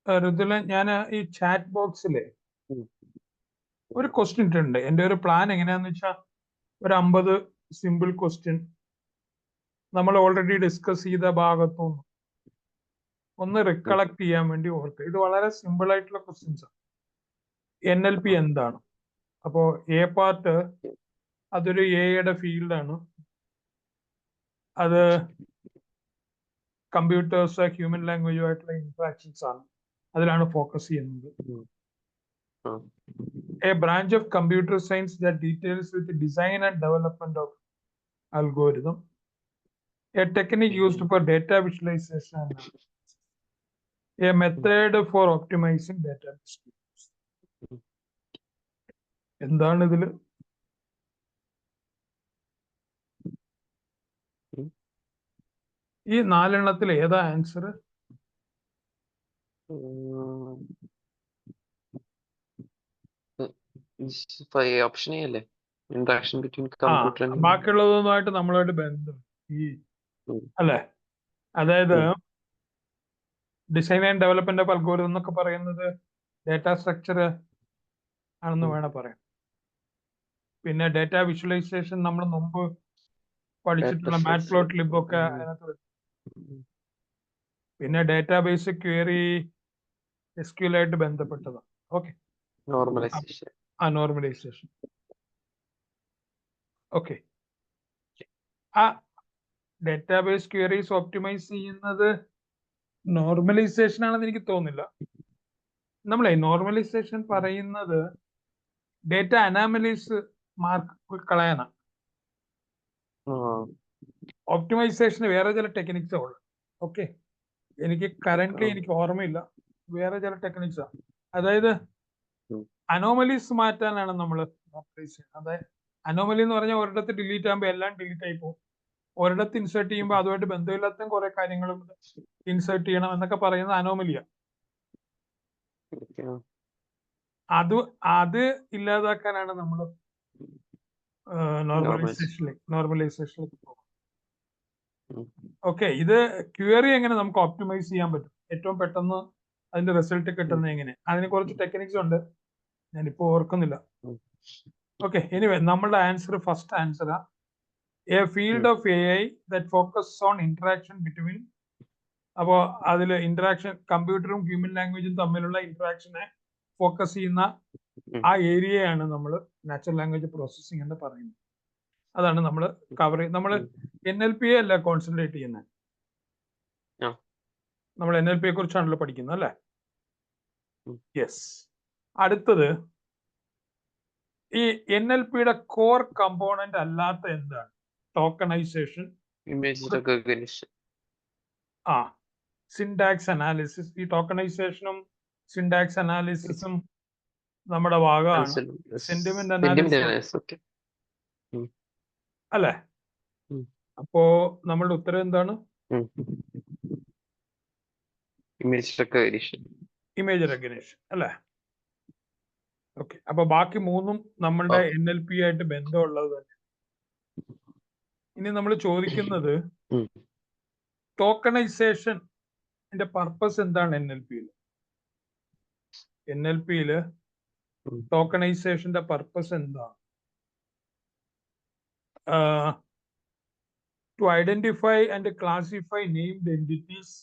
ഋതുല, ഞാൻ ഈ ചാറ്റ് ബോക്സിലെ ഉം. ഒരു ക്വസ്റ്റ്യൻ ഇട്ടിട്ടുണ്ട്. എൻ്റെ ഒരു പ്ലാൻ എങ്ങനെയാന്ന് വെച്ചാൽ ഒരു 50 സിമ്പിൾ ക്വസ്റ്റ്യൻ നമ്മൾ ഓൾറെഡി ഡിസ്കസ് ചെയ്ത ഭാഗത്തുനിന്ന് ഒന്ന് റിക്കളക്ട് ചെയ്യാൻ വേണ്ടി ഓർക്കുക. ഇത് വളരെ സിമ്പിൾ ആയിട്ടുള്ള ക്വസ്റ്റ്യൻസ് ആണ്. NLP എന്താണ്? അപ്പോ എ പാർട്ട് അതൊരു എയുടെ ഫീൽഡാണ്. അത് കമ്പ്യൂട്ടേഴ്സ് ഹ്യൂമൻ ലാംഗ്വേജുമായിട്ടുള്ള ഇന്ററാക്ഷൻസ് ആണ്. അതിലാണ് ഫോക്കസ് ചെയ്യുന്നത്. A branch of computer science that deals with the design and development of algorithm. A technique used for data visualization and a method for optimizing data. എന്താണ് ഇതില്? ഈ 4 എണ്ണത്തിൽ ഏതാ ആൻസർ? ഓപ്ഷൻ അല്ലേ? Interaction between computer ബാക്കിയുള്ളതുമായിട്ട് നമ്മളുമായിട്ട് ബന്ധം ഈ അല്ലെ? അതായത് design and development of algorithm എന്നൊക്കെ പറയുന്നത് ഡേറ്റാ സ്ട്രക്ചർ ആണെന്ന് വേണം പറയാം. പിന്നെ ഡേറ്റ വിഷ്വലൈസേഷൻ നമ്മൾ മുമ്പ് പഠിച്ചിട്ടുള്ള മാറ്റ്പ്ലോട്ലിബ് ഒക്കെ അതിനകത്ത്. പിന്നെ ഡേറ്റാബേസ് ക്വയറി SQL ആയിട്ട് ബന്ധപ്പെട്ടതാണ്. Okay, normalisation. ഓക്കെ, ആ ഡേറ്റാബേസ് ക്വയറീസ് ഓപ്റ്റിമൈസ് ചെയ്യുന്നത് നോർമലൈസേഷൻ ആണെന്ന് എനിക്ക് തോന്നുന്നില്ല. നമ്മളെ നോർമലൈസേഷൻ പറയുന്നത് ഡേറ്റ അനാമലീസ് മാർക്ക് കളയാനാണ്. ഓപ്റ്റിമൈസേഷന് വേറെ ചില ടെക്നിക്സ് ഉള്ളു. ഓക്കെ, എനിക്ക് കറന്റ്ലി എനിക്ക് ഓർമ്മയില്ല. വേറെ ചില ടെക്നിക്സ് ആണ്. അതായത് അനോമലീസ് മാറ്റാനാണ് നമ്മൾ ഓപ്റ്റിമൈസ് ചെയ്യുന്നത്. അതായത് അനോമലി എന്ന് പറഞ്ഞാൽ ഒരിടത്ത് ഡിലീറ്റ് ആകുമ്പോൾ എല്ലാം ഡിലീറ്റ് ആയി പോകും. ഒരിടത്ത് ഇൻസേർട്ട് ചെയ്യുമ്പോൾ അതുമായിട്ട് ബന്ധമില്ലാത്ത കുറെ കാര്യങ്ങളും ഇൻസേർട്ട് ചെയ്യണം എന്നൊക്കെ പറയുന്നത് അനോമലിയാണ്. അത് ഇല്ലാതാക്കാനാണ് നമ്മൾ നോർമലൈസേഷനിലേക്ക് പോകുന്നത്. ഓക്കെ, ഇത് ക്വയറി എങ്ങനെ നമുക്ക് ഓപ്റ്റിമൈസ് ചെയ്യാൻ പറ്റും, ഏറ്റവും പെട്ടെന്ന് അതിന്റെ റിസൾട്ട് കിട്ടുന്നത് എങ്ങനെ, അതിന് കുറച്ച് ടെക്നിക്സ് ഉണ്ട്, ഞാനിപ്പോ ഓർക്കുന്നില്ല. ഓക്കെ, എനിവേ നമ്മളുടെ ആൻസർ, ഫസ്റ്റ് ആൻസറാ a field of AI that focus on interaction between. അപ്പോ അതിൽ ഇന്ററാക്ഷൻ കമ്പ്യൂട്ടറും ഹ്യൂമൻ ലാംഗ്വേജും തമ്മിലുള്ള ഇന്ററാക്ഷനെ ഫോക്കസ് ചെയ്യുന്ന ആ ഏരിയയാണ് നമ്മൾ നാച്ചുറൽ ലാംഗ്വേജ് പ്രോസസ്സിംഗ് എന്ന് പറയുന്നത്. അതാണ് നമ്മൾ കവർ ചെയ്യുന്നത്. നമ്മൾ NLP അല്ല കോൺസെൻട്രേറ്റ് ചെയ്യുന്നത്. നമ്മൾ NLP കുറിച്ചാണല്ലോ പഠിക്കുന്നത് അല്ലേ? യെസ്. അടുത്തത്, ഈ NLPയുടെ കോർ കമ്പോണന്റ് അല്ലാത്ത എന്താണ്? Tokenisation, syntax analysis. ഈ ടോക്കണൈസേഷനും സിൻടാക്സ് അനാലിസിസും നമ്മുടെ ഭാഗമാണ്. സെന്റിമെന്റ് അനാലിസിസ് അല്ലേ? അപ്പോ നമ്മളുടെ ഉത്തരം എന്താണ്? ഇമേജ് റെക്കഗ്നിഷൻ അല്ലേ? ഓക്കെ, അപ്പൊ ബാക്കി മൂന്നും നമ്മളുടെ NLP ആയിട്ട് ബന്ധമുള്ളത് തന്നെ. ഇനി നമ്മൾ ചോദിക്കുന്നത് ടോക്കണൈസേഷൻ പർപ്പസ് എന്താണ് NLPയില് ടോക്കണൈസേഷന്റെ പർപ്പസ് എന്താണ്? To identify and classify named entities.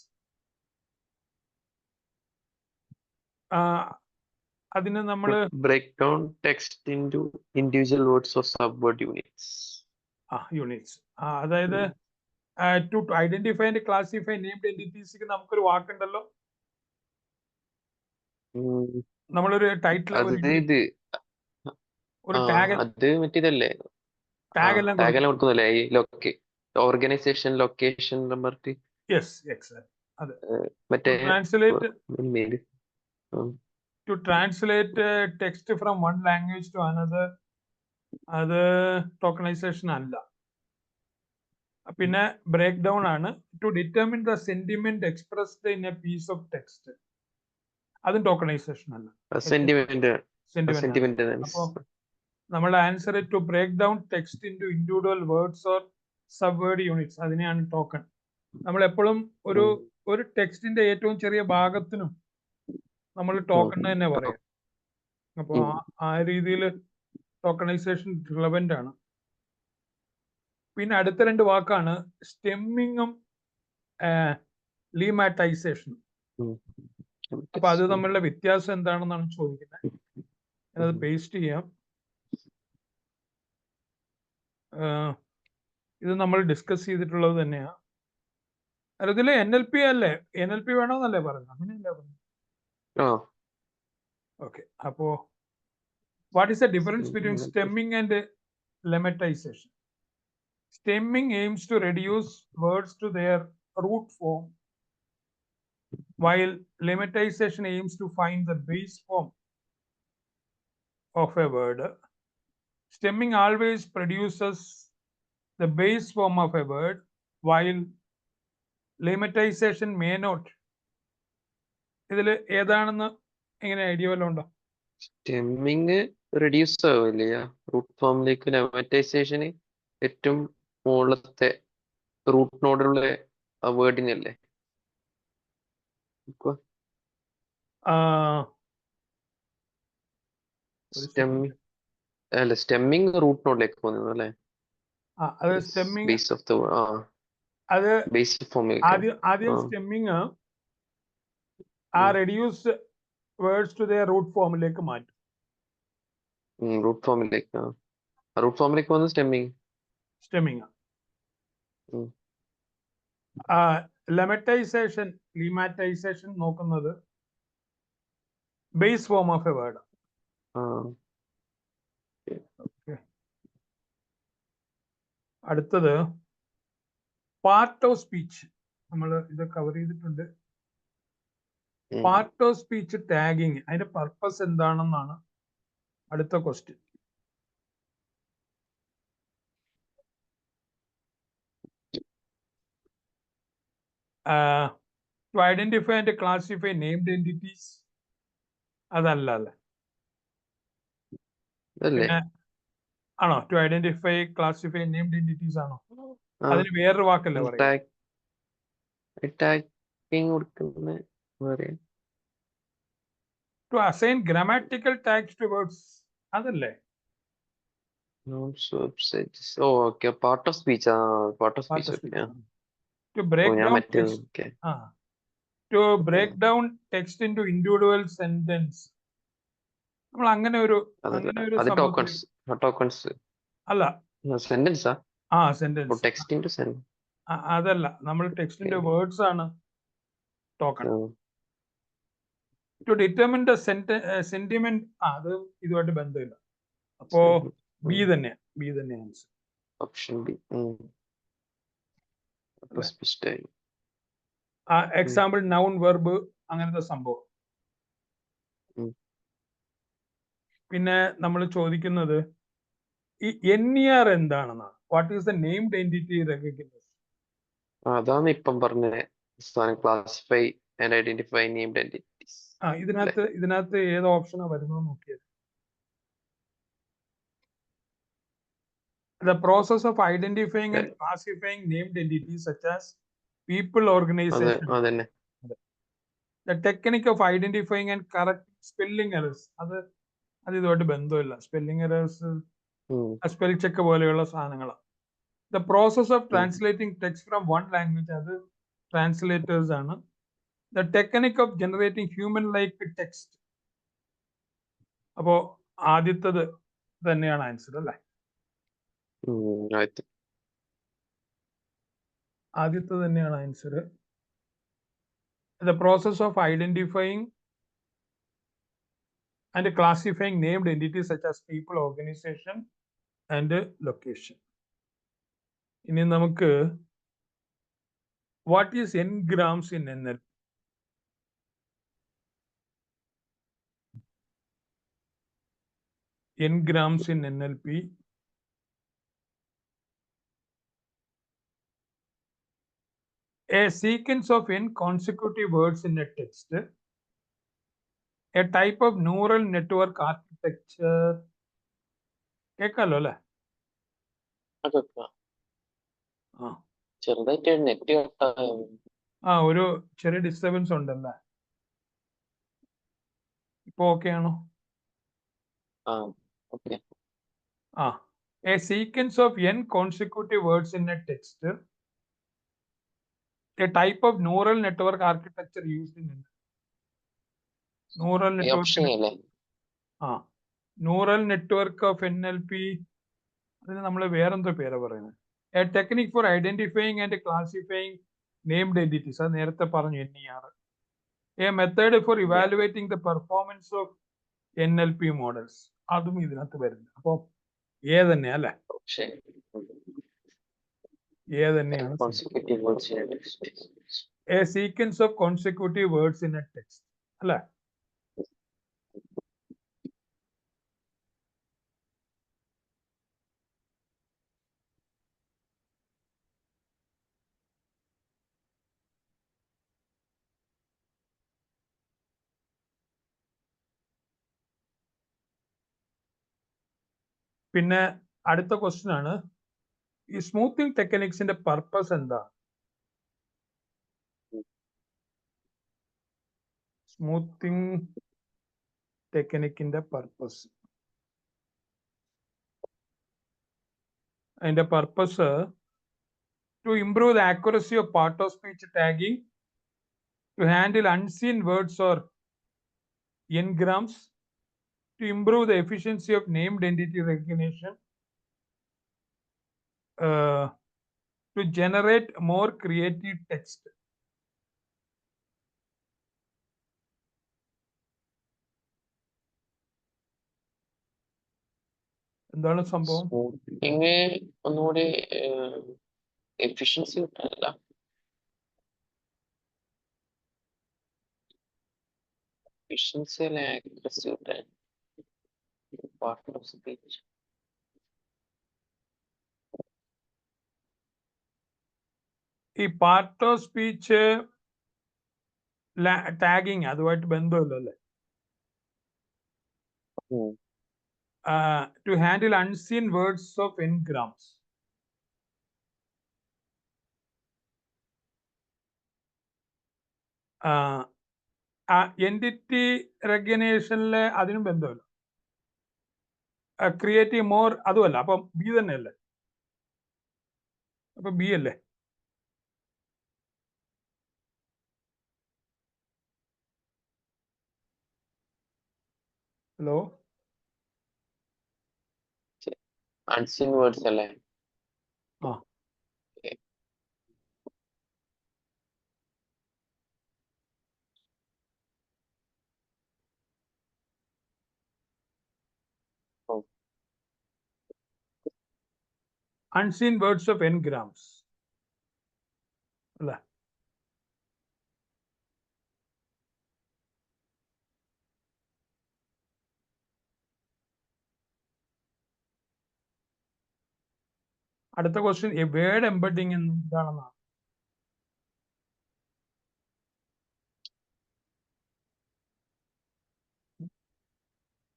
അതിന് നമ്മൾ break down text into individual words or sub word units. Units, അതായത് to identify and classify named entities നമുക്കൊരു വാക്കുണ്ടല്ലോ, നമ്മളൊരു ടൈറ്റിൽ ഒരു ടാഗ് കൊടുക്കുന്നല്ലേ organization location number. Yes, exact. അതെ, to translate text from one language to another, അത് tokenization അല്ല. പിന്നെ ബ്രേക്ക് ഡൗൺ ആണ് to determine the sentiment expressed in a piece of text, അതും ടോക്കണൈസേഷൻ അല്ല, സെന്റിമെന്റ്. അപ്പോ നമ്മുടെ answer to break down text into individual words or sub word units, അതിനെയാണ് token. നമ്മൾ എപ്പോഴും ഒരു ടെക്സ്റ്റിന്റെ ഏറ്റവും ചെറിയ ഭാഗത്തിനും നമ്മൾ ടോക്കൺ തന്നെ പറയാം. അപ്പോൾ ഉം. ആ രീതിയിൽ ടോക്കണൈസേഷൻ റിലവൻ്റ് ആണ്. പിന്നെ അടുത്ത രണ്ട് വാക്കാണ് സ്റ്റെമ്മിങ്ങും ലീമാറ്റൈസേഷനും. അപ്പൊ അത് തമ്മിലുള്ള വ്യത്യാസം എന്താണെന്നാണ് ചോദിക്കുന്നത്. അത് പേസ്റ്റ് ചെയ്യാം. ഇത് നമ്മൾ ഡിസ്കസ് ചെയ്തിട്ടുള്ളത് തന്നെയാ. ഇതില് NLP അല്ലേ, NLP വേണമെന്നല്ലേ പറഞ്ഞു, അങ്ങനെയല്ലേ പറഞ്ഞു? ഓക്കെ. അപ്പോ what is the difference between stemming and lemmatization? Stemming aims to reduce words to their root form, while lemmatization aims to find the base form of a word. Stemming always produces the base form of a word, while lemmatization may not. ഇതിൽ ഏതാണെന്ന് എങ്ങനെ idea വല്ലതും ഉണ്ടോ? സ്റ്റെമ്മിങ് reduce ആവില്ല root ഫോമിലേക്ക്. ലെമറ്റൈസേഷന് ഏറ്റവും മുകളിലത്തെ root നോഡിലുള്ള വേർഡിനല്ലേ? അല്ല, സ്റ്റെമ്മിങ് റൂട്ട് നോഡിലേക്ക് പോകുന്നത് അല്ലേ? അത് സ്റ്റെമ്മിങ്, ബേസ് ഓഫ് ദ അത് ബേസിക് ഫോമിലേക്ക്. ആദ്യം സ്റ്റെമ്മിങ് ആ reduce words to the root ഫോമിലേക്ക് മാറ്റും. റൂട്ട് ഫോമിലേക്ക് റൂട്ട് ഫോമിലേക്ക് പോകുന്നത് സ്റ്റെമ്മിങ്. ലെമറ്റൈസേഷൻ നോക്കുന്നത് base form of A word. അടുത്തത് പാർട്ട് ഓഫ് സ്പീച്ച്. നമ്മൾ ഇത് കവർ ചെയ്തിട്ടുണ്ട്. പാർട്ട് ഓഫ് സ്പീച്ച് ടാഗിങ്, അതിന്റെ പർപ്പസ് എന്താണെന്നാണ് അടുത്ത question. To identify and classify named entities. അതല്ല അല്ലേ? പിന്നെ ആണോ? To identify classify named entities ആണോ? അതിന് വേറൊരു വാക്കല്ലേ പറയാം? To assign grammatical tags to words, അതല്ലേ? Part of speech. To break down text into individual sentence. നമ്മൾ അങ്ങനെ ഒരു അല്ല, സെന്റൻസ് അതല്ല, നമ്മൾ ടെക്സ്റ്റിന്റെ വേർഡ്സ് ആണ് token. To determine the sentiment, അത് ഇതുമായിട്ട് ബന്ധമില്ല. അപ്പോ ബി തന്നെ answer. Option B. Example noun, verb, അങ്ങനത്തെ സംഭവം. പിന്നെ നമ്മൾ ചോദിക്കുന്നത് ഈ NER എന്താണെന്നാണ്. What is the named entity recognition? അതാണ് ഇപ്പം പറഞ്ഞ classify and identify named entities. ഇതിനകത്ത് ഏത് ഓപ്ഷനാ വരുന്നത് നോക്കിയത്? The process of identifying and classifying named entities such as people, organization. The technique of identifying and correcting spelling errors. അത് ഇതുമായിട്ട് ബന്ധമില്ല. സ്പെല്ലിംഗ് എറേഴ്സ്, സ്പെൽ ചെക്ക് പോലെയുള്ള സാധനങ്ങളാണ്. The process of translating text from one language, അത് translators ആണ്. The technique of generating human-like text. അപ്പോ ആദ്യത്തത് തന്നെയാണ് ആൻസർ അല്ലേ? ആദ്യത്തത് തന്നെയാണ് answer. The process of identifying and classifying named entities such as people, organization and location. ഇനി നമുക്ക് what is n-grams in NLP? N-grams in NLP. A sequence of n consecutive words in a text. A type of neural network architecture. കേൾക്കാലോ അല്ലേ? ചെറുതായിട്ട് net ഒരു ചെറിയ disturbance ഉണ്ടല്ലേ? ഇപ്പൊ okay ആണോ? Okay. A sequence of n consecutive words in a text, a type of neural network architecture used in neural network. Option അല്ലേ? Neural network of NLP. അതിന് നമ്മൾ വേറെന്തോ പേരാ പറയുന്നത്. A technique for identifying and classifying named entities. അത് നേരത്തെ പറഞ്ഞു NER. A method for evaluating the performance of NLP models. അതും ഇതിനകത്ത് വരുന്നത്. അപ്പൊ തന്നെയാ അല്ലെ? തന്നെയാണ്. Consecutive words in a text. A sequence of consecutive words in a text. അല്ലെ? പിന്നെ അടുത്ത ക്വസ്റ്റ്യൻ ആണ്, ഈ സ്മൂത്തിങ് ടെക്നിക്സിന്റെ പർപ്പസ് എന്താ? സ്മൂത്തിങ് ടെക്നിക്കിന്റെ പർപ്പസ്. അതിന്റെ purpose to improve the accuracy of part of speech tagging, to handle unseen words or engrams, to improve the efficiency of named entity recognition, to generate more creative text. എന്താണ് സംഭവം? ഒന്നുകൂടി efficiency കിട്ടാനല്ല, efficiency അല്ല accuracy കിട്ടാൻ. Part of speech ഈ part of speech tagging അതുമായിട്ട് ബന്ധമില്ലല്ലേ? To handle unseen words of engrams. Entity recognitionലെ അതിനും ബന്ധമില്ല. Creative more അതുമല്ല. അപ്പം ബി തന്നെയല്ലേ? അപ്പൊ ബി അല്ലേ? ഹലോ, അൺസീൻ വേർഡ്സ് അല്ലേ? unseen words of engrams അല്ല? അടുത്ത ക്വസ്റ്റ്യൻ, വേർഡ് എംബഡിങ് എന്താണെന്നാണ്.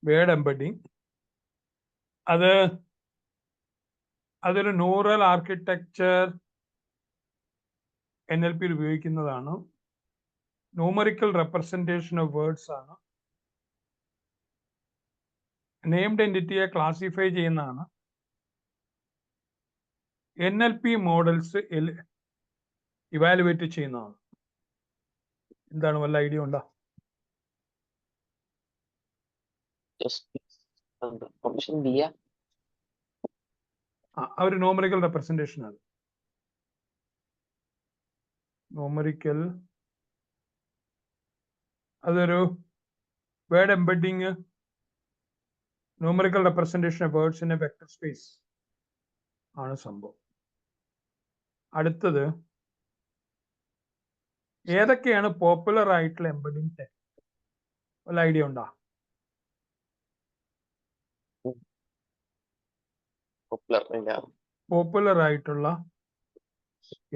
വേർഡ് എംബഡിങ് അതൊരു ന്യൂറൽ ആർക്കിടെക്ചർ NLP ഉപയോഗിക്കുന്നതാണ്. ന്യൂമറിക്കൽ റെപ്രസെന്റേഷൻ ഓഫ് വേർഡ്സ് ആണ്. നെയിംഡ് എൻറ്റിറ്റിയെ ക്ലാസിഫൈ ചെയ്യുന്നതാണ്. NLP മോഡൽസ് ഇവാലുവേറ്റ് ചെയ്യുന്നതാണ്. എന്താണ്, വല്ല ഐഡിയ ഉണ്ടോ? Option B. ഒരു ന്യൂമറിക്കൽ റെപ്രസെന്റേഷൻ ആണ്. ന്യൂമറിക്കൽ അതൊരു word embedding, numerical representation of words in A vector space ആണ് സംഭവം. അടുത്തത്, ഏതൊക്കെയാണ് പോപ്പുലർ ആയിട്ടുള്ള എംബഡിങ് ടെക്നിക്? വല്ല ഐഡിയ ഉണ്ടോ? പോപ്പുലർ ആയിട്ടുള്ള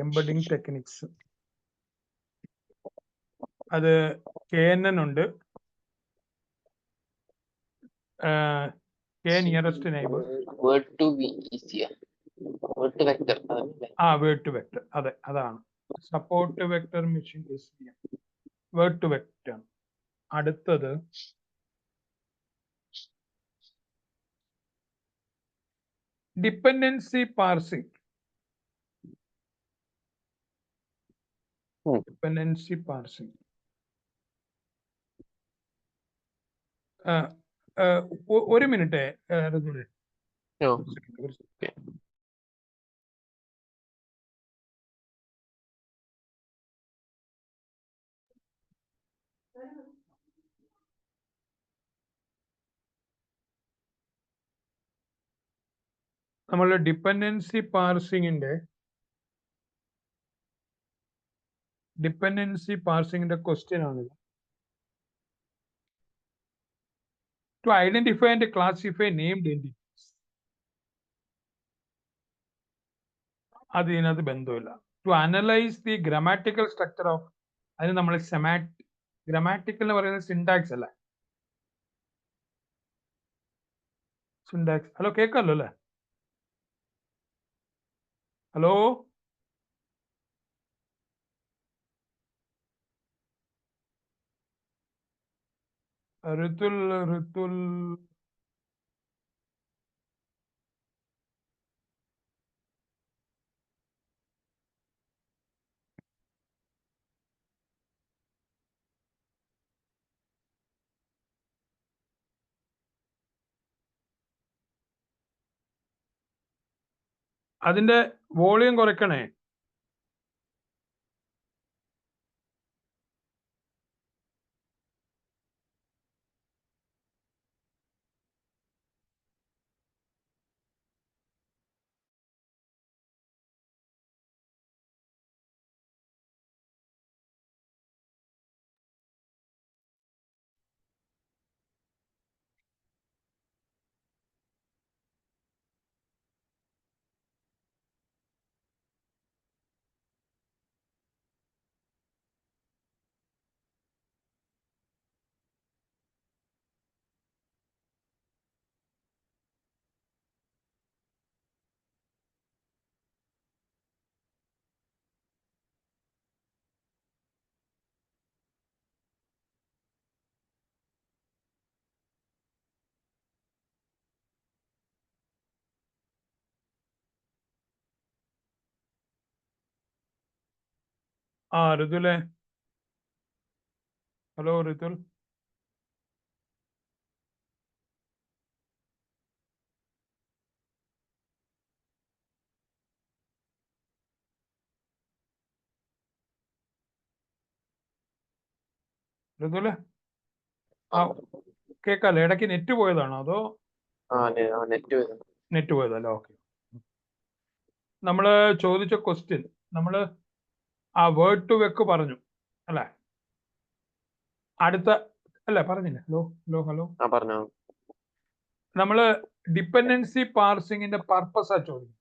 എംബഡിങ് ടെക്നിക്സ് അത് KNN ഉണ്ട്, K nearest neighbour, word to vector. Word to vector, അതെ അതാണ്. Support vector machine, word to vector. അടുത്തത് ഡിപ്പെൻഡൻസി പാർസിംഗ്. Dependency parsing. ഒരു മിനിറ്റ് ഋതുലേ. Oh, ഒരു second. okay. നമ്മൾ ഡിപ്പെൻഡൻസി പാർസിംഗിന്റെ ക്വസ്റ്റ്യൻ ആണിത്. To identify and classify named entities. അത് ഇതിനകത്ത് ബന്ധമില്ല. To analyse the grammatical structure of, അതിന് നമ്മൾ ഗ്രാമാറ്റിക്കൽ എന്ന് പറയുന്നത് സിൻടാക്സ് അല്ലേ? സിൻടാക്സ്. ഹലോ, കേൾക്കാമല്ലോ അല്ലേ? ഹലോ, ഋതുൽ. അതിന്റെ വോളിയം കുറയ്ക്കണേ. ഋതുലേ. ഹലോ ഋതുൽ. ഋതുലേ, കേക്കാല്ലേ? ഇടയ്ക്ക് നെറ്റ് പോയതാണോ അതോ? നെറ്റ് പോയതല്ലേ? ഓക്കെ. നമ്മള് ചോദിച്ച ക്വസ്റ്റ്യൻ, നമ്മള് ആ വേർഡ് ടു വെക്ക് പറഞ്ഞു അല്ലേ? അടുത്ത അല്ല പറഞ്ഞില്ല. ഹലോ. പറഞ്ഞോ. നമ്മള് ഡിപ്പെൻഡൻസി പാർസിംഗിന്റെ പർപ്പസാ ചോദിക്കും.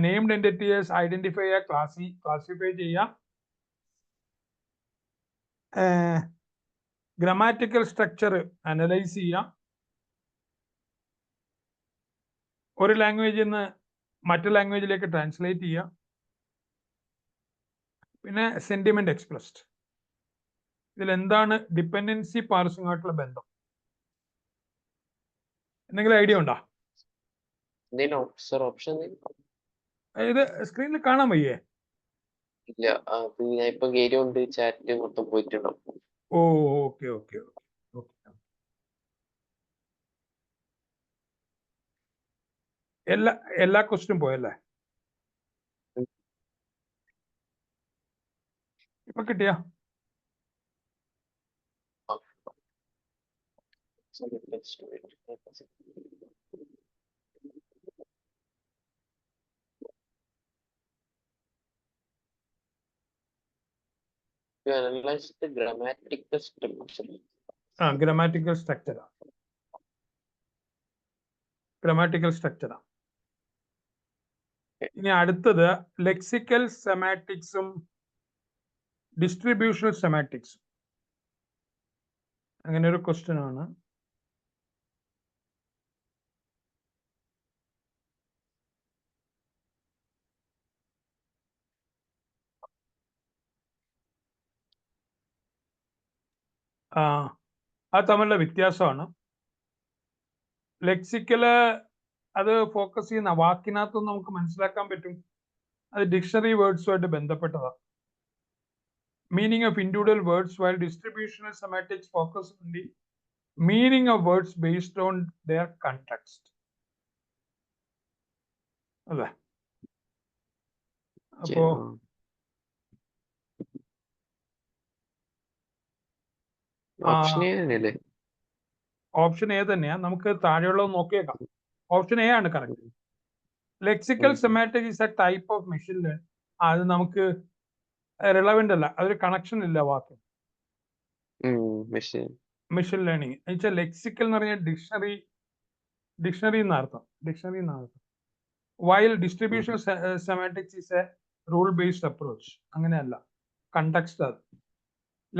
നെയിംഡ് എൻറ്റിറ്റീസ് ഐഡന്റിഫൈ ചെയ്യുക, ക്ലാസിഫൈ ചെയ്യുക, ഗ്രാമാറ്റിക്കൽ സ്ട്രക്ചർ അനലൈസ് ചെയ്യുക, ഒരു ലാംഗ്വേജിൽ നിന്ന് മറ്റു ലാംഗ്വേജിലേക്ക് ട്രാൻസ്ലേറ്റ് ചെയ്യുക, പിന്നെ സെന്റിമെന്റ് എക്സ്പ്രസ്ഡ്. ഇതിൽ എന്താണ് ഡിപ്പെൻഡൻസി പാർസിംഗ് ആയിട്ടുള്ള ബന്ധം? എന്തെങ്കിലും ഐഡിയ ഉണ്ടോ? ഓപ്ഷൻ ഇത് സ്ക്രീനിൽ കാണാൻ വയ്യേ? ഇല്ല. ഞാൻ ഇപ്പൊ കേരിയുണ്ട്, ചാറ്റ് മൊത്തം പോയിട്ടുണ്ടാവും. ഓ, ഓക്കെ. എല്ലാ ക്വസ്റ്റിനും പോയല്ലേ? ഇപ്പൊ കിട്ടിയ? To analyze the grammatical structure. Grammatical സ്ട്രക്ചറാ. ഇനി അടുത്തത് ലെക്സിക്കൽ സെമാറ്റിക്സും ഡിസ്ട്രിബ്യൂഷണൽ സെമാറ്റിക്സും. അങ്ങനെ ഒരു ക്വസ്റ്റ്യൻ ആണ്. അത് തമ്മിലുള്ള വ്യത്യാസമാണ്. ലെക്സിക്കല് അത് ഫോക്കസ് ചെയ്യുന്ന വാക്കിനകത്തുനിന്ന് നമുക്ക് മനസ്സിലാക്കാൻ പറ്റും. അത് ഡിക്ഷണറി വേർഡ്സുമായിട്ട് ബന്ധപ്പെട്ടതാണ്. Meaning of individual words, while distributional semantics focus on the meaning of words based on their context. അല്ലേ? അപ്പോ ഓപ്ഷൻ എ തന്നെയല്ലേ? ഓപ്ഷൻ എ തന്നെയാ. നമുക്ക് താഴെയുള്ളത് നോക്കിയേക്കാം. ഓപ്ഷൻ എ ആണ് correct. Lexical സെമാറ്റിക് is A type of machine learning. അത് നമുക്ക് relevant അല്ല, അതൊരു കണക്ഷൻ ഇല്ല വാക്ക്. മെഷീൻ ലേണിംഗ് എന്നുവെച്ചാൽ ലെക്സിക്കൽ എന്ന് പറഞ്ഞാൽ ഡിക്ഷണറി എന്നർത്ഥം. While distribution സെമാറ്റിക്സ് is A rule based approach. അങ്ങനെയല്ല, കണ്ടക്സ്റ്റ് അത്.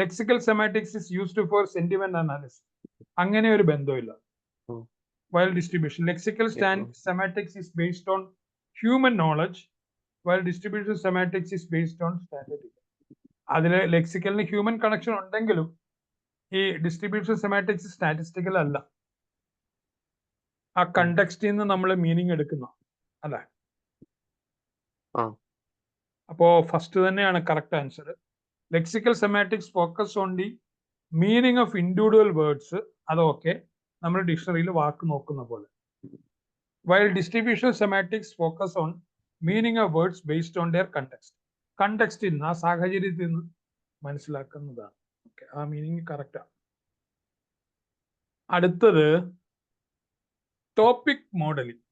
Lexical സെമാറ്റിക്സ് is used for sentiment analysis. അങ്ങനെ ഒരു ബന്ധമില്ല. While distribution lexical semantics is based on human knowledge, while distribution semantics is based on statistics. അതില് ലെക്സിക്കലിന് human connection ഉണ്ടെങ്കിലും ഈ distribution സെമാറ്റിക്സ് statistical അല്ല. ആ കണ്ടക്സ്റ്റിൽ നിന്ന് നമ്മൾ മീനിങ് എടുക്കുന്ന അല്ലേ? അപ്പോ ഫസ്റ്റ് തന്നെയാണ് correct answer. Lexical സെമാറ്റിക്സ് focus on the meaning of individual words. അതൊക്കെ നമ്മൾ ഡിക്ഷണറിയിൽ വാക്ക് നോക്കുന്ന പോലെ. While distributional semantics focus on meaning of words based on their context. കണ്ടക്സ്റ്റിൽ നിന്ന്, ആ സാഹചര്യത്തിൽ നിന്ന് മനസ്സിലാക്കുന്നതാണ്. ഓക്കെ, ആ മീനിങ് കറക്റ്റാണ്. അടുത്തത് topic modelling.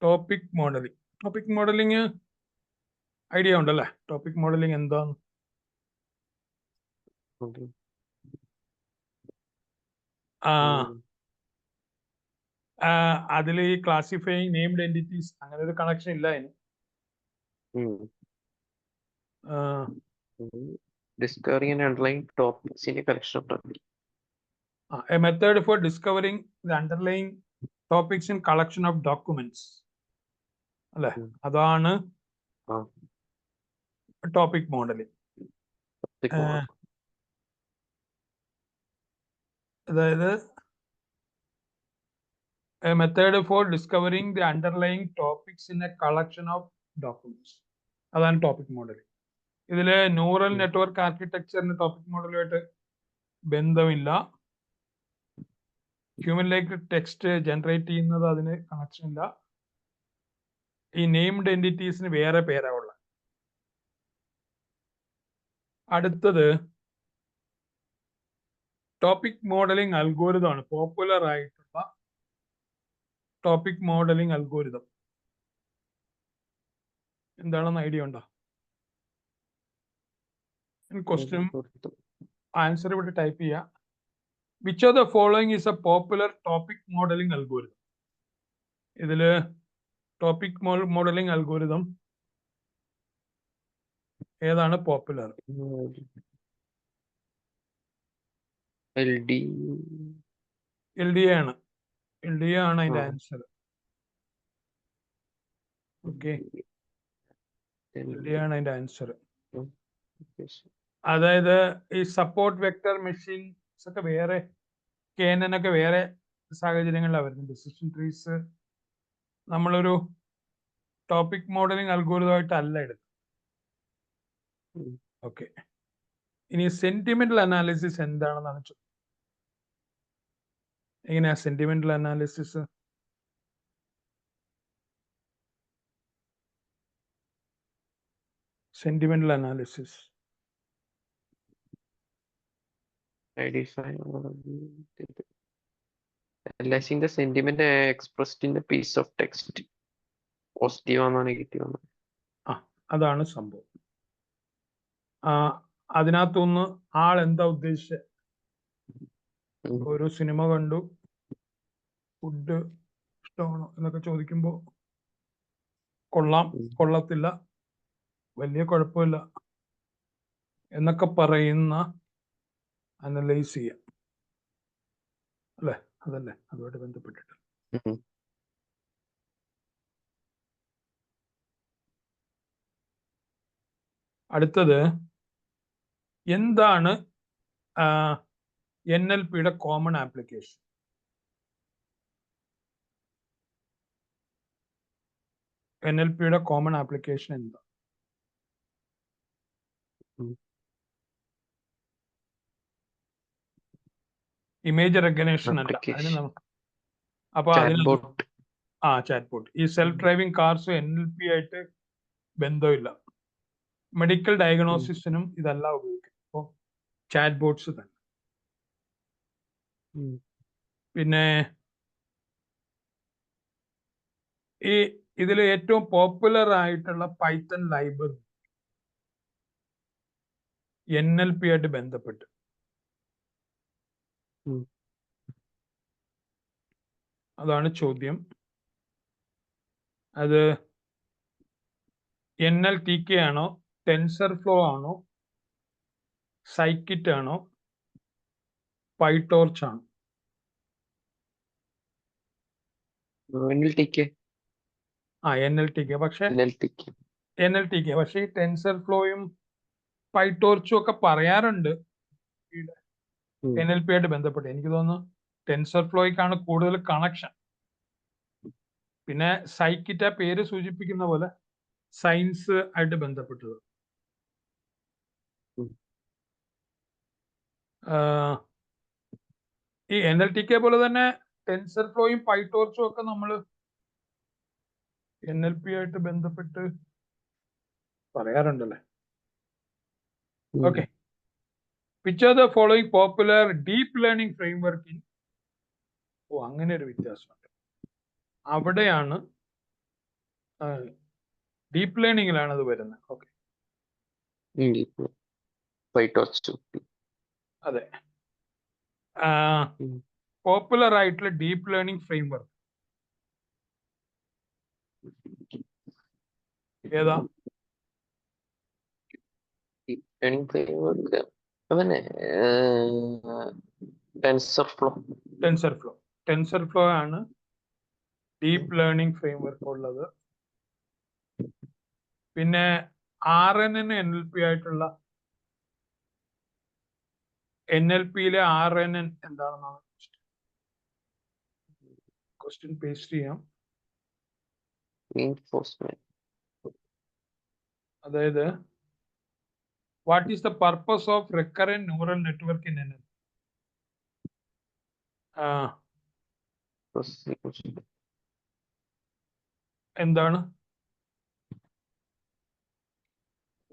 Topic modelling idea ഉണ്ടല്ലേ? ടോപ്പിക് മോഡലിംഗ് എന്താന്ന്? അതിൽ ഈ ക്ലാസിഫൈങ് നെയിംഡ് എൻറ്റിറ്റീസ് അങ്ങനെ ഒരു കണക്ഷൻ ഇല്ല അതിന്. Discovering and underlying topics in a collection of topics. A method for discovering the underlying topics in collection of documents. അല്ലെ? അതാണ് ടോപ്പിക് മോഡലിംഗ്. അതായത് a method for discovering the underlying topics in a collection of documents. അതാണ് topic modelling. ഇതില് neural network ആർക്കിടെക്ചറിന് topic മോഡലുമായിട്ട് ബന്ധമില്ല. Human like text generate ചെയ്യുന്നത് അതിന് connection ഇല്ല. ഈ നെയിംഡ് എൻറ്റിറ്റീസിന് വേറെ പേരാവുള്ള. അടുത്തത് ടോപ്പിക് മോഡലിംഗ് അൽഗോരിതം ആണ്. പോപ്പുലർ ആയിട്ടുള്ള ടോപ്പിക് മോഡലിംഗ് അൽഗോരിതം എന്താണെന്ന് ഐഡിയ ഉണ്ടോ? ക്വസ്റ്റ്യൻ ആൻസർ ഇവിടെ ടൈപ്പ് ചെയ്യാം. Which of the following is A popular topic modelling algorithm? ഇതില് ടോപ്പിക് മോഡലിംഗ് അൽഗോരിതം ഏതാണ് പോപ്പുലർ? LDA ആണ്. LDA ആണ് അതിന്റെ ആൻസർ. ഓക്കെ, LDA ആണ് അതിന്റെ ആൻസർ. അതായത് ഈ സപ്പോർട്ട് വെക്ടർ മെഷീൻസ് ഒക്കെ വേറെ, KNN ഒക്കെ വേറെ സാഹചര്യങ്ങളിലാണ് വരുന്നത്. ഡിസിഷൻ ട്രീസ് നമ്മളൊരു ടോപ്പിക് മോഡലിംഗ് അൽഗോരിതമായിട്ടല്ല എടുത്തത്. ഓക്കെ, ഇനി സെന്റിമെന്റൽ അനാലിസിസ് എന്താണെന്നാണ് ചോദിച്ചത്. എങ്ങനെയാ sentimental analysis? Sentimental analysis analyzing the sentiment expressed in the piece of text. Positive ആണോ നെഗറ്റീവ് ആണോ? അതാണ് സംഭവം. അതിനകത്തൊന്ന് ആൾ എന്താ ഉദ്ദേശിച്ചത്? ഒരു സിനിമ കണ്ടു, ഫുഡ് ഇഷ്ടമാണോ എന്നൊക്കെ ചോദിക്കുമ്പോ കൊള്ളാം, കൊള്ളത്തില്ല, വലിയ കുഴപ്പമില്ല എന്നൊക്കെ പറയുന്ന അനലൈസ് ചെയ്യാം അല്ലെ? അതല്ലേ അതുമായിട്ട് ബന്ധപ്പെട്ടിട്ട്. അടുത്തത് എന്താണ് NLPയുടെ കോമൺ ആപ്ലിക്കേഷൻ. NLPയുടെ കോമൺ ആപ്ലിക്കേഷൻ എന്താ? ഇമേജ് റെക്കഗ്നേഷൻ അല്ല, അതിന് നമുക്ക് അപ്പൊ അതിന് ചാറ്റ് ബോട്ട്. ഈ സെൽഫ് ഡ്രൈവിംഗ് കാർസും NLP ആയിട്ട് ബന്ധമില്ല. മെഡിക്കൽ ഡയഗ്നോസിസിനും ഇതല്ല ഉപയോഗിക്കുന്നത്. അപ്പോൾ ചാറ്റ് ബോട്ട്സ് തന്നെ. പിന്നെ ഈ ഇതിൽ ഏറ്റവും പോപ്പുലർ ആയിട്ടുള്ള പൈത്തൺ ലൈബ്രറി NLP ആയിട്ട് ബന്ധപ്പെട്ട് അതാണ് ചോദ്യം. അത് NLTK ആണോ, ടെൻസർഫ്ലോ ആണോ, സൈക്കിറ്റ് ആണോ, പൈടോർച്ച് ആണോ? NLTK. NLTK. പക്ഷെ ഈ ടെൻസർഫ്ലോയും പൈടോർച്ചും ഒക്കെ പറയാറുണ്ട് NLP ആയിട്ട് ബന്ധപ്പെട്ട്. എനിക്ക് തോന്നുന്നു ടെൻസർഫ്ലോയ്ക്കാണ് കൂടുതൽ കണക്ഷൻ. പിന്നെ സൈക്കിറ്റ് പേര് സൂചിപ്പിക്കുന്ന പോലെ സയൻസ് ആയിട്ട് ബന്ധപ്പെട്ടത്. ഈ NLTK പോലെ തന്നെ ടെൻസർഫ്ലോയും പൈടോർച്ചും ഒക്കെ നമ്മൾ NLP ആയിട്ട് ബന്ധപ്പെട്ട് പറയാറുണ്ടല്ലേ. Okay. Which are the following popular deep learning framework in? അങ്ങനെ ഒരു വ്യത്യാസമുണ്ട്. അവിടെയാണ് ഡീപ്പ് ലേണിംഗിലാണ് അത് വരുന്നത്. ഓക്കെ, അതെ. പോപ്പുലർ ആയിട്ടുള്ള ഡീപ്പ് ലേണിംഗ് ഫ്രെയിംവർക്ക് ഏതാ? ടെൻസർഫ്ലോ ആണ് ഡീപ്പ് ലേണിംഗ് ഫ്രെയിംവർക്ക് ഉള്ളത്. പിന്നെ RNN NLP ആയിട്ടുള്ള NLPയിലെ RNN എന്താണെന്നാണ് ക്വസ്റ്റ്യൻ പേസ്റ്റ് ചെയ്യാം. അതായത് what is the purpose of recurrent neural network in NLP? എന്താണ്?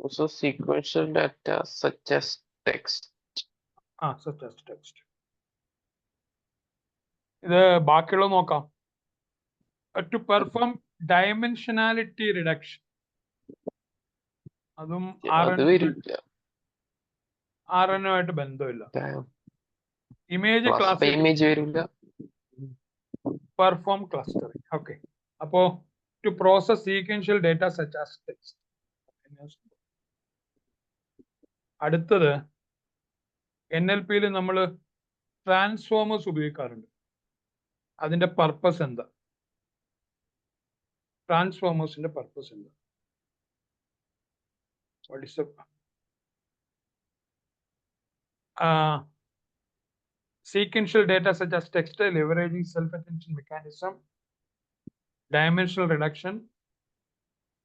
Also sequential data such as text. such as text. ഇത് ബാക്കിയുള്ള നോക്കാം. To perform dimensionality reduction. അതും RNNുമായിട്ട് ബന്ധമില്ല. Image classification, perform clustering. Okay. അപ്പോ to process sequential data such as text. അടുത്തത് NLPയിൽ നമ്മൾ transformers ഉപയോഗിക്കാറുണ്ട്. അതിന്റെ പർപ്പസ് എന്താ? ട്രാൻസ്ഫോമേഴ്സിന്റെ പർപ്പസ് എന്താ? What is the sequential data such as text leveraging self-attention mechanism, dimensional reduction,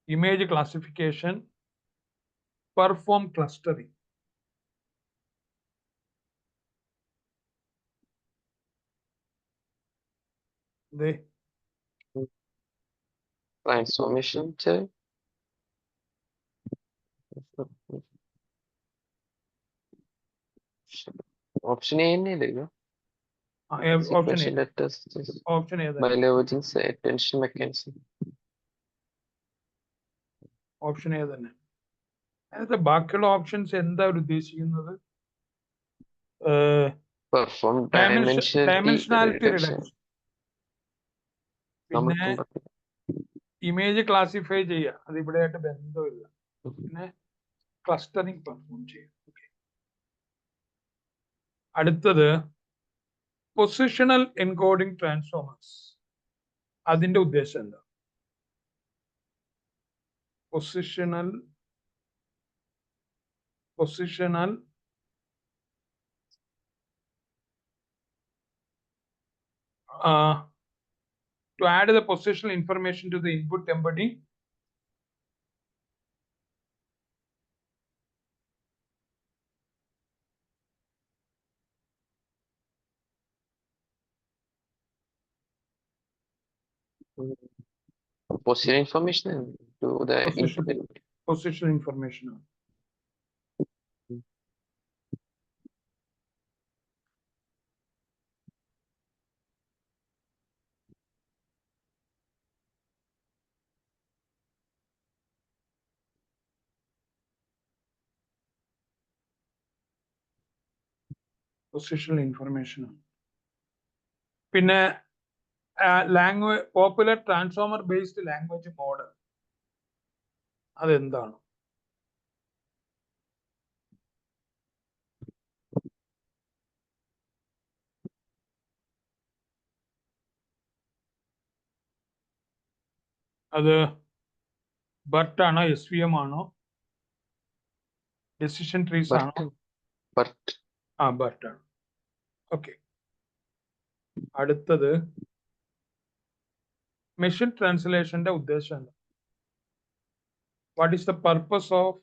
image classification, perform clustering. The transformation option A തന്നെയല്ലേ? Option ഏതാ? By leveraging attention mechanism. Option ഏത് തന്നെ? അതിനകത്ത് ബാക്കിയുള്ള ഓപ്ഷൻസ് എന്താ ഉദ്ദേശിക്കുന്നത്? Perform ഡയമെൻഷനാലിറ്റി റിഡക്ഷൻ, പിന്നെ image classify ചെയ്യുക, അത് ഇവിടെ ആയിട്ട് ബന്ധമില്ല. പിന്നെ ക്ലസ്റ്ററിംഗ് പെർഫോം ചെയ്യുക. അടുത്തത് പൊസിഷണൽ എൻകോഡിംഗ് ട്രാൻസ്ഫോമേഴ്സ്. അതിന്റെ ഉദ്ദേശം എന്താ? Positional to add the positional information to the input embedding. Position information to the Position. input. Positional information. Positional information. പിന്നെ language popular transformer based language model അതെന്താണ്? അത് BERT ആണോ, SVM ആണോ, decision trees ആണോ? But BERT ആണ്. Okay, അടുത്തത് machine ട്രാൻസ്ലേഷന്റെ ഉദ്ദേശം എന്താ? What is the purpose of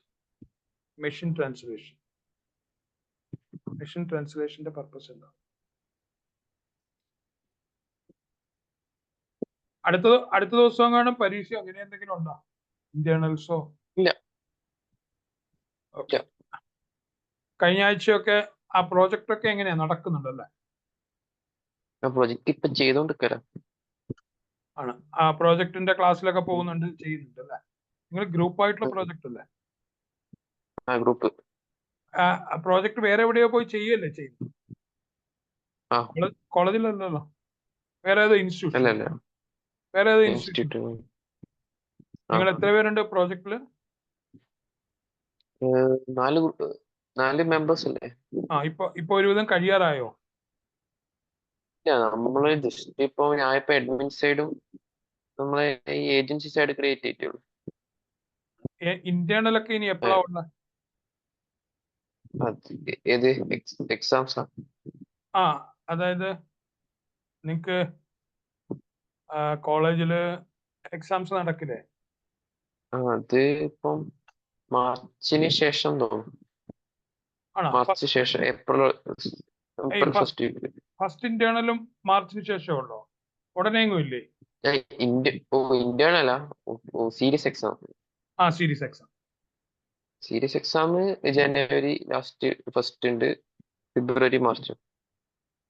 machine translation? Machine ട്രാൻസ്ലേഷന്റെ പർപ്പസ് എന്താ? അടുത്ത ദിവസം കാണും പരീക്ഷ, അങ്ങനെ എന്തെങ്കിലും ഉണ്ടോ? ഇന്റേണൽസോ? ഇല്ല. ഓക്കെ. കഴിഞ്ഞ ആഴ്ചയൊക്കെ ആ പ്രോജക്റ്റ് ഒക്കെ എങ്ങനെയാ നടക്കുന്നുണ്ടല്ലേ? പ്രൊജക്ട് ഇപ്പൊ ചെയ്തോണ്ടിരിക്കല. ആണ്. ആ പ്രോജക്റ്റിന്റെ ക്ലാസ്സിലൊക്കെ പോകുന്നുണ്ട്, ചെയ്യുന്നുണ്ട് അല്ലേ? നിങ്ങൾ ഗ്രൂപ്പ് ആയിട്ടുള്ള പ്രോജക്റ്റ് അല്ലേ? ഗ്രൂപ്പ്. പ്രോജക്റ്റ് വേറെ എവിടെയോ പോയി ചെയ്യല്ലേ ചെയ്യുന്നത്? കോളേജിലല്ലോ, വേറെ ഏതോ ഇൻസ്റ്റിറ്റ്യൂഷൻ? വേറെ ഏതോ ഇൻസ്റ്റിറ്റ്യൂഷൻ? നിങ്ങൾ എത്ര പേരുണ്ട് പ്രോജക്റ്റില്? 4 മെമ്പേഴ്സ് അല്ലേ? ഇപ്പൊ ഒരുവിധം കഴിയാറായോ? നമ്മള് ജസ്റ്റ് ഇപ്പൊ ഞാനിപ്പോ അഡ്മിൻ സൈഡും നമ്മളെ ഈ ഏജൻസി സൈഡ് ക്രിയേറ്റ് ചെയ്തിട്ടുള്ളൂ. ഇന്റേണൽ ഒക്കെ ഇനി എപ്പോഴാ ഉള്ളത്? ഏത് എക്സാംസാ? അതായത് നിങ്ങക്ക് കോളേജില് എക്സാംസ് നടക്കില്ലേ? അത് ഇപ്പം മാർച്ചിന് ശേഷം തോന്നുന്നു. മാർച്ച് ശേഷം, ഏപ്രിൽ ഫസ്റ്റ് വീക്ക്. ഫസ്റ്റ് ഇന്റേണലും മാർച്ചിന് ശേഷം ഉള്ളോ? ഉടനെയെങ്കിലും ഇല്ലേ? ഇന്റേണലാ? Serious exam. Series exam. Serious exam ജനുവരി ലാസ്റ്റ് ഫസ്റ്റ് ഉണ്ട്, ഫെബ്രുവരി മാർച്ച്.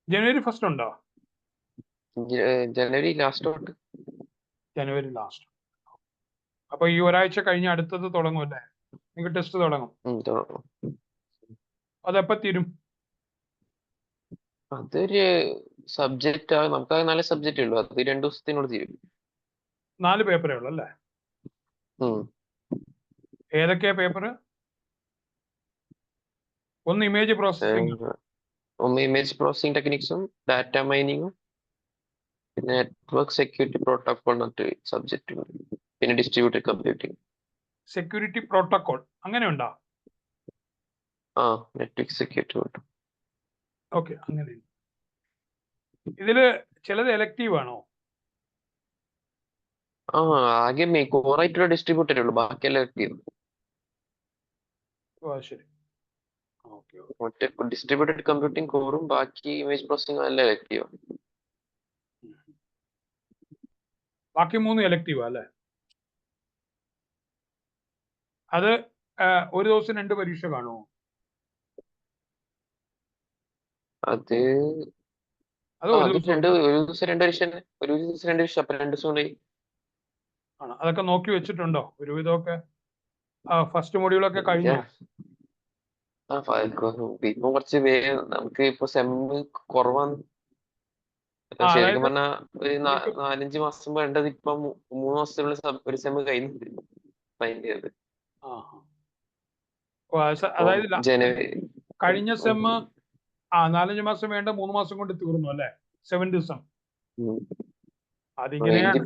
ജനുവരി ഫസ്റ്റ് ഉണ്ടോ? ജനുവരി ലാസ്റ്റ് തൊട്ട്. ജനുവരി ലാസ്റ്റ്. അപ്പൊ ഈ ഒരാഴ്ച കഴിഞ്ഞ് അടുത്തത് തുടങ്ങും അല്ലേ? നിങ്ങൾക്ക് ടെസ്റ്റ് തുടങ്ങും. അതെപ്പോ തീരും? അതൊരു സബ്ജക്റ്റ്, നമുക്ക് 4 സബ്ജക്റ്റ് ഉള്ളു, അത് 2 ദിവസത്തിനോട് തീരും. 4 പേപ്പറേ ഉള്ളു അല്ലേ? ഏതൊക്കെയാ പേപ്പർ? ഒന്ന് ഇമേജ് പ്രോസസ്സിംഗ്, ഇമേജ് പ്രോസസ്സിംഗ് ടെക്നിക്സും ഡാറ്റ മൈനിങ്ങും, പിന്നെ നെറ്റ്വർക്ക് സെക്യൂരിറ്റി പ്രോട്ടോകോൾ എന്നിട്ട് സബ്ജക്റ്റ് ഉണ്ട്, പിന്നെ ഡിസ്ട്രിബ്യൂട്ടഡ് കമ്പ്യൂട്ടിംഗ്. സെക്യൂരിറ്റി പ്രോട്ടോകോൾ അങ്ങനെ ഉണ്ടോ? Network security protocol. ഓക്കെ, അങ്ങനെ. ഇതില് ചിലത് എലക്റ്റീവ് ആണോ? ആകെ കോറായിട്ടുള്ള ഡിസ്ട്രിബ്യൂട്ടഡ് ഉള്ളൂ, ബാക്കിയെല്ലാം എലക്റ്റീവ്. ശരി. മറ്റേ ഡിസ്ട്രിബ്യൂട്ടഡ് കമ്പ്യൂട്ടിംഗ് കോറും ബാക്കി ഇമേജ് പ്രോസസ്സിംഗ് എല്ലാം എലക്റ്റീവ്. ബാക്കി 3 എലക്റ്റീവ് അല്ലേ? അത് ഒരു ദിവസം 2 പരീക്ഷ കാണുമോ? അത് ഒരു ദിവസം 2 പരീക്ഷ തന്നെ. ഒരു ദിവസം 2 പരീക്ഷ, അപ്പൊ 2 ദിവസം കൊണ്ട്. അതൊക്കെ നോക്കി വെച്ചിട്ടുണ്ടോ ഒരുവിധമൊക്കെ? ഫസ്റ്റ് മൊഡ്യൂളൊക്കെ കഴിഞ്ഞോ? ഇപ്പൊ കുറച്ച് നമുക്ക് ഇപ്പൊ സെമ്മ് കുറവാണ്. ശരിക്കും പറഞ്ഞാ ഒരു 4-5 മാസം വേണ്ടത് ഇപ്പൊ 3 മാസത്തിനുള്ള ഒരു സെമ്മ് കഴിഞ്ഞിട്ട്. അതായത് ജനുവരി കഴിഞ്ഞ സെമ്മ് 4-5 മാസം വേണ്ട, 3 മാസം കൊണ്ട് തീർന്നു അല്ലേ? 7 ദിവസം. അതിങ്ങനെയാണ്.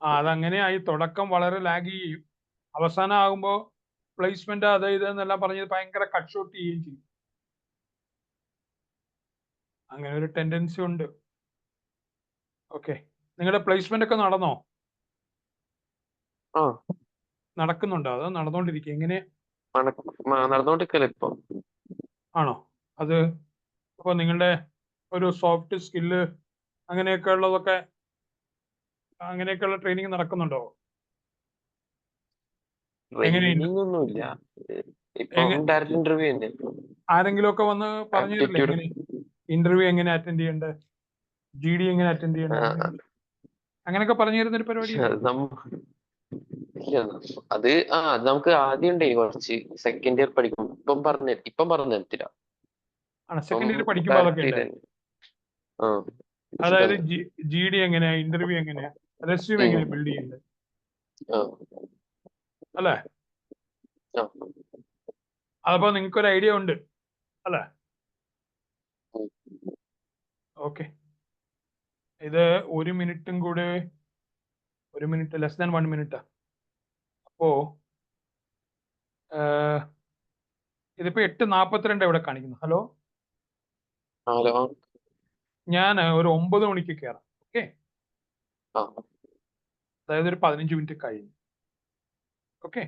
അതങ്ങനെയായി. തുടക്കം വളരെ ലാഗ് ചെയ്യും, അവസാനം ആകുമ്പോ പ്ലേസ്മെന്റ് അത് ഇതെന്നെല്ലാം പറഞ്ഞത് ഭയങ്കര കട്ട് ഷോട്ട് ചെയ്യുകയും ചെയ്യും. അങ്ങനെ ഒരു ടെൻഡൻസി ഉണ്ട്. ഓക്കെ, നിങ്ങളുടെ പ്ലേസ്മെന്റ് ഒക്കെ നടന്നോ? ആ നടക്കുന്നുണ്ടോ അതോ നടന്നുകൊണ്ടിരിക്കുക? എങ്ങനെ നടന്നുകൊണ്ടിരിക്കല്ലോ ഇപ്പൊ. ആണോ? അത് അപ്പൊ നിങ്ങളുടെ ഒരു സോഫ്റ്റ് സ്കില്ല് അങ്ങനെയൊക്കെ ഉള്ളതൊക്കെ, അങ്ങനെയൊക്കെയുള്ള ട്രെയിനിങ് നടക്കുന്നുണ്ടോ? എങ്ങനെയുണ്ട്? ട്രെയിനിങ് ഒന്നുമില്ല, ഇപ്പൊ ഡയറക്റ്റ് ഇന്റർവ്യൂ തന്നെ. ആരെങ്കിലും ഒക്കെ വന്ന് പറഞ്ഞു തരില്ലേ ആപ്റ്റിറ്റ്യൂഡ്. എങ്ങനെ ഇന്റർവ്യൂ എങ്ങനെ അറ്റൻഡ് ചെയ്യേണ്ടത്, GD എങ്ങനെ അറ്റൻഡ് ചെയ്യേണ്ടത്, അങ്ങനെയൊക്കെ പറഞ്ഞു തരുന്ന ഒരു പരിപാടി? അത് അത് നമുക്ക് ആദ്യം ഉണ്ടേ കുറച്ച് സെക്കൻഡ് ഇയർ പഠിക്കും. ഇപ്പം പറഞ്ഞു തരത്തില്ല. ആണ് സെക്കൻഡ് ഇയർ പഠിക്കുമ്പോൾ അതൊക്കെ ഉണ്ട്. അതായത് GD എങ്ങനെയാ, ഇന്റർവ്യൂ എങ്ങനെയാ, റെസ്യൂം എങ്ങനെയാ ബിൽഡ് ചെയ്യേണ്ടത് അല്ലേ? അതപ്പോ നിങ്ങൾക്ക് ഒരു ഐഡിയ ഉണ്ട് അല്ലേ? ഓക്കെ, ഇത് 1 മിനിറ്റും കൂടെ, 1 മിനിറ്റ് ലെസ് ദാൻ 1 മിനിറ്റ്. അപ്പോ ഇതിപ്പോ 8:42 ഇവിടെ കാണിക്കുന്നു. Hello, hello. ഞാൻ ഒരു 9 മണിക്ക് കയറാം. ഓക്കെ, അതായത് ഒരു 15 മിനിറ്റ് കഴിഞ്ഞു. ഓക്കെ.